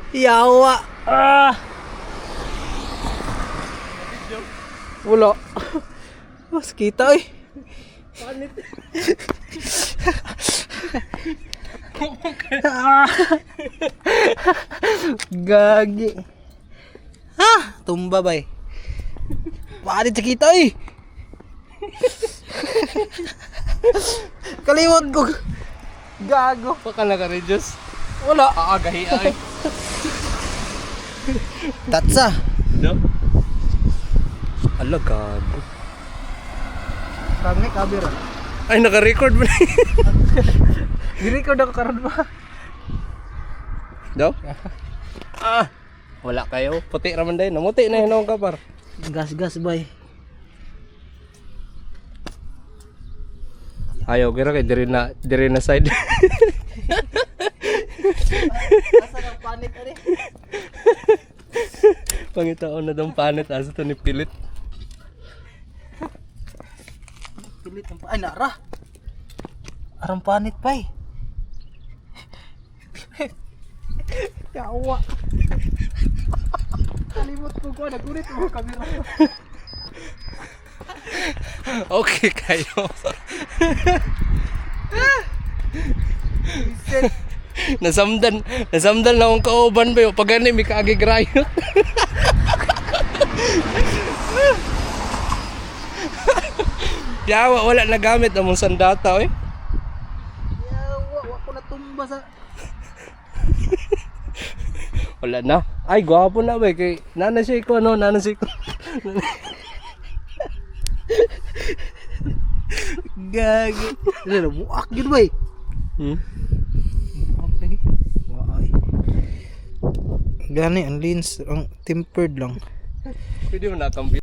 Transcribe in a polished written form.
Yawa. Wala. Mas kita eh. Panit. Gagi. Tumba bay. Panit sa kita eh. Kalimot ko. Gago. Baka naka-reduce. Wala. Aagahi ay. Tatsa. No? Ala, gago. Kami kabira. Ay, naka-record mo na. Di-record ako karon ba? No? Wala kayo. Puti raman dahil. Namuti na hinong kapar. Gas-gas bay. Ayaw, kira kay diri na side. Asa ka panit ari? Pangitaon na dong panit. Asa to ni Pilit. Pilit ang ay nara. Arang panit bay. Yawa. Kalimot ko nagunit mo kamera. Okay kayo. Nasamdan na akong kauban ba yun. Pag gani, may kaagigrayot. Yawa, wala na gamit ang mong sandata eh. Yawa, wa ko natumba sa Wala na. Ay, gwapo na ba kay nanasay ko ano, nanasay ko. gagi. Ano buak gid bay. Buak lagi. Waay. Gani ang lens ang tempered lang. Pwede mo nakambit.